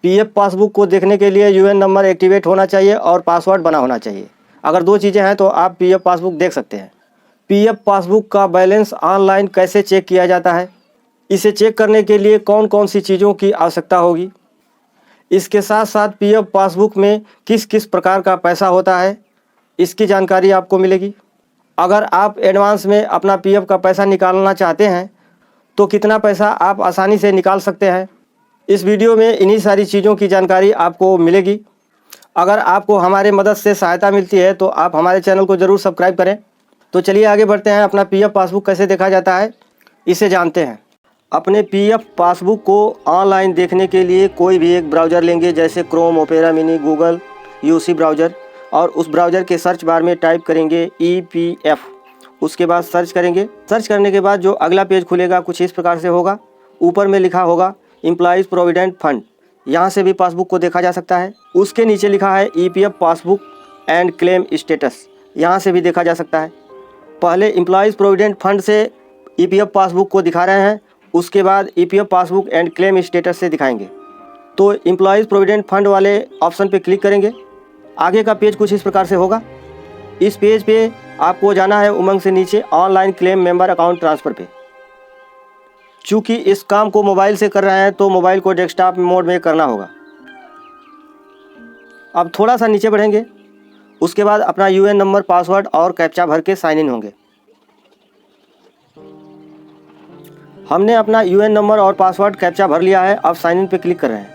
PF passbook को देखने के लिए यूएन नंबर एक्टिवेट होना चाहिए और पासवर्ड बना होना चाहिए। अगर दो चीज़ें हैं तो आप पीएफ पासबुक देख सकते हैं। पीएफ पासबुक का बैलेंस ऑनलाइन कैसे चेक किया जाता है, इसे चेक करने के लिए कौन कौन सी चीज़ों की आवश्यकता होगी, इसके साथ साथ पीएफ पासबुक में किस किस प्रकार का पैसा होता है, इसकी जानकारी आपको मिलेगी। अगर आप एडवांस में अपना पीएफ का पैसा निकालना चाहते हैं तो कितना पैसा आप आसानी से निकाल सकते हैं, इस वीडियो में इन्हीं सारी चीज़ों की जानकारी आपको मिलेगी। अगर आपको हमारे मदद से सहायता मिलती है तो आप हमारे चैनल को ज़रूर सब्सक्राइब करें। तो चलिए आगे बढ़ते हैं। अपना पीएफ पासबुक कैसे देखा जाता है इसे जानते हैं। अपने पीएफ पासबुक को ऑनलाइन देखने के लिए कोई भी एक ब्राउज़र लेंगे, जैसे Chrome, opera mini, Google, UC browser, और उस ब्राउज़र के सर्च बार में टाइप करेंगे EPF। उसके बाद सर्च करेंगे। सर्च करने के बाद जो अगला पेज खुलेगा कुछ इस प्रकार से होगा। ऊपर में लिखा होगा एम्प्लॉइज़ प्रोविडेंट फंड, यहाँ से भी पासबुक को देखा जा सकता है। उसके नीचे लिखा है EPF passbook and claim status, यहाँ से भी देखा जा सकता है। पहले एम्प्लॉइज़ प्रोविडेंट फंड से EPF पासबुक को दिखा रहे हैं, उसके बाद EPF passbook and claim status से दिखाएंगे। तो एम्प्लॉइज़ प्रोविडेंट फंड वाले ऑप्शन पे क्लिक करेंगे। आगे का पेज कुछ इस प्रकार से होगा। इस पेज पे आपको जाना है उमंग से नीचे online claim member account transfer पे। चूँकि इस काम को मोबाइल से कर रहे हैं तो मोबाइल को डेस्कटॉप मोड में करना होगा। अब थोड़ा सा नीचे बढ़ेंगे, उसके बाद अपना यूएन नंबर, पासवर्ड और कैप्चा भर के साइन इन होंगे। हमने अपना यूएन नंबर और पासवर्ड कैप्चा भर लिया है। अब साइन इन पे क्लिक कर रहे हैं।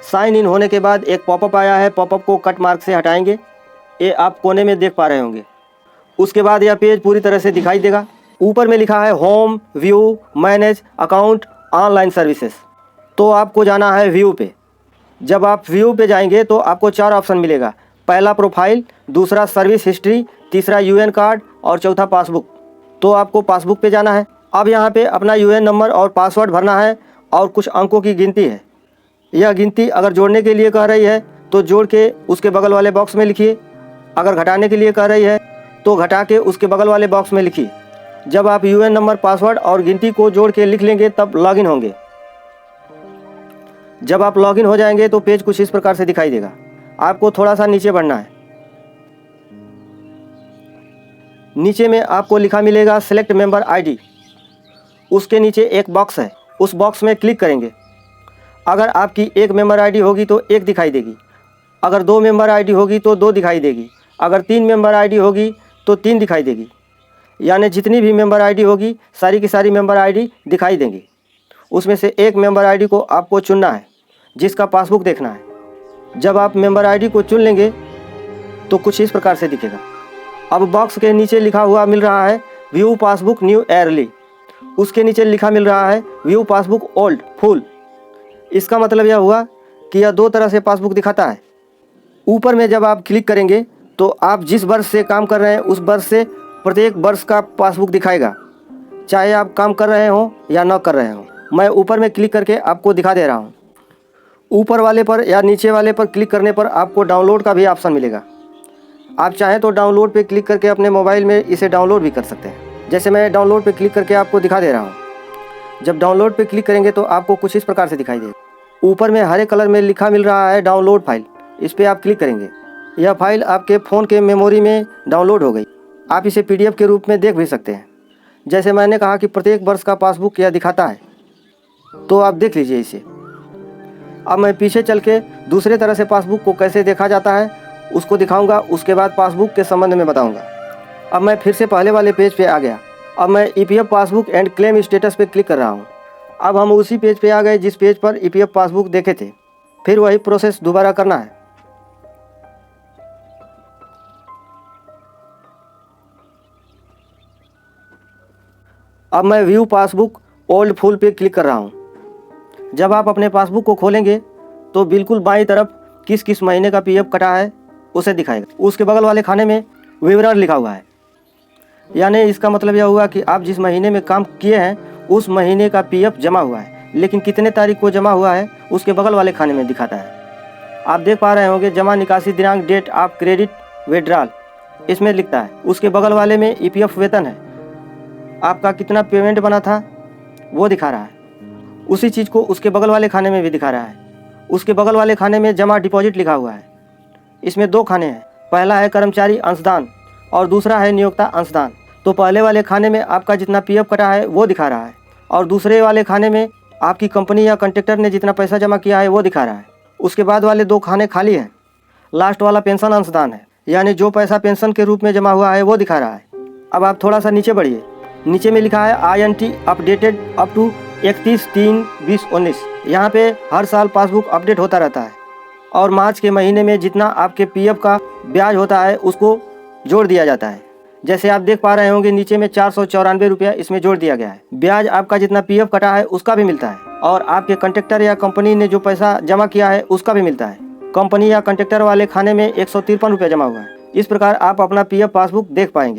साइन इन होने के बाद एक पॉपअप आया है, पॉपअप को कट मार्क से हटाएंगे। ये आप कोने में देख पा रहे होंगे। उसके बाद यह पेज पूरी तरह से दिखाई देगा। ऊपर में लिखा है home, view, manage account, online services. तो आपको जाना है व्यू पे। जब आप व्यू पे जाएंगे तो आपको 4 ऑप्शन मिलेगा। पहला प्रोफाइल, दूसरा सर्विस हिस्ट्री, तीसरा यूएन कार्ड और चौथा पासबुक। तो आपको पासबुक पे जाना है। अब यहाँ पे अपना यूएन नंबर और पासवर्ड भरना है और कुछ अंकों की गिनती है। यह गिनती अगर जोड़ने के लिए कह रही है तो जोड़ के उसके बगल वाले बॉक्स में लिखिए। अगर घटाने के लिए कह रही है तो घटा के उसके बगल वाले बॉक्स में लिखिए। जब आप यूएन नंबर, पासवर्ड और गिनती को जोड़ के लिख लेंगे तब लॉगिन होंगे। जब आप लॉगिन हो जाएंगे तो पेज कुछ इस प्रकार से दिखाई देगा। आपको थोड़ा सा नीचे बढ़ना है। नीचे में आपको लिखा मिलेगा सेलेक्ट मेंबर आईडी। उसके नीचे एक बॉक्स है, उस बॉक्स में क्लिक करेंगे। अगर आपकी एक मेंबर आईडी होगी तो 1 दिखाई देगी, अगर 2 मेंबर आईडी होगी तो 2 दिखाई देगी, अगर 3 मेंबर आईडी होगी तो 3 दिखाई देगी। यानी जितनी भी मेंबर आईडी होगी सारी की सारी मेंबर आईडी दिखाई देंगी। उसमें से एक मेंबर आईडी को आपको चुनना है जिसका पासबुक देखना है। जब आप मेंबर आईडी को चुन लेंगे तो कुछ इस प्रकार से दिखेगा। अब बॉक्स के नीचे लिखा हुआ मिल रहा है व्यू पासबुक न्यू अर्ली। उसके नीचे लिखा मिल रहा है व्यू पासबुक ओल्ड फुल। इसका मतलब यह हुआ कि यह 2 तरह से पासबुक दिखाता है। ऊपर में जब आप क्लिक करेंगे तो आप जिस वर्ष से काम कर रहे हैं उस वर्ष से प्रत्येक वर्ष का पासबुक दिखाएगा, चाहे आप काम कर रहे हों या न कर रहे हों। मैं ऊपर में क्लिक करके आपको दिखा दे रहा हूँ। ऊपर वाले पर या नीचे वाले पर क्लिक करने पर आपको डाउनलोड का भी ऑप्शन मिलेगा। आप चाहें तो डाउनलोड पे क्लिक करके अपने मोबाइल में इसे डाउनलोड भी कर सकते हैं। जैसे मैं डाउनलोड पे क्लिक करके आपको दिखा दे रहा हूँ। जब डाउनलोड पे क्लिक करेंगे तो आपको कुछ इस प्रकार से दिखाई देगा। ऊपर में हरे कलर में लिखा मिल रहा है डाउनलोड फाइल। इस पर आप क्लिक करेंगे। यह फाइल आपके फ़ोन के मेमोरी में डाउनलोड हो गई। आप इसे PDF के रूप में देख भी सकते हैं। जैसे मैंने कहा कि प्रत्येक वर्ष का पासबुक यह दिखाता है, तो आप देख लीजिए इसे। अब मैं पीछे चल के दूसरे तरह से पासबुक को कैसे देखा जाता है उसको दिखाऊंगा। उसके बाद पासबुक के संबंध में बताऊंगा। अब मैं फिर से पहले वाले पेज पे आ गया। अब मैं EPF passbook and claim status पे क्लिक कर रहा हूँ। अब हम उसी पेज पे आ गए जिस पेज पर EPF पासबुक देखे थे। फिर वही प्रोसेस दोबारा करना है। अब मैं व्यू पासबुक ओल्ड फुल पे क्लिक कर रहा हूँ। जब आप अपने पासबुक को खोलेंगे तो बिल्कुल बाईं तरफ किस किस महीने का PF कटा है उसे दिखाएगा। उसके बगल वाले खाने में विवरण लिखा हुआ है। यानी इसका मतलब यह हुआ कि आप जिस महीने में काम किए हैं उस महीने का PF जमा हुआ है, लेकिन कितने तारीख को जमा हुआ है उसके बगल वाले खाने में दिखाता है। आप देख पा रहे होंगे जमा निकासी दिनांक, डेट ऑफ क्रेडिट विड्रॉल, इसमें लिखता है। उसके बगल वाले में EPF वेतन है, आपका कितना पेमेंट बना था वो दिखा रहा है। उसी चीज़ को उसके बगल वाले खाने में भी दिखा रहा है। उसके बगल वाले खाने में जमा डिपॉजिट लिखा हुआ है। इसमें 2 खाने हैं, पहला है कर्मचारी अंशदान और दूसरा है नियोक्ता अंशदान। तो पहले वाले खाने में आपका जितना पीएफ कटा है वो दिखा रहा है और दूसरे वाले खाने में आपकी कंपनी या कॉन्ट्रैक्टर ने जितना पैसा जमा किया है वो दिखा रहा है। उसके बाद वाले 2 खाने खाली हैं। लास्ट वाला पेंशन अंशदान है, यानी जो पैसा पेंशन के रूप में जमा हुआ है वो दिखा रहा है। अब आप थोड़ा सा नीचे बढ़िए, नीचे में लिखा है INT अपडेटेड अप टू 31/3/2019। यहाँ पे हर साल पासबुक अपडेट होता रहता है और मार्च के महीने में जितना आपके पीएफ का ब्याज होता है उसको जोड़ दिया जाता है। जैसे आप देख पा रहे होंगे नीचे में 494 रुपया इसमें जोड़ दिया गया है। ब्याज आपका जितना पीएफ कटा है उसका भी मिलता है और आपके कॉन्ट्रैक्टर या कंपनी ने जो पैसा जमा किया है उसका भी मिलता है। कंपनी या कॉन्ट्रैक्टर वाले खाने में 153 रुपया जमा हुआ है। इस प्रकार आप अपना पीएफ पासबुक देख पाएंगे।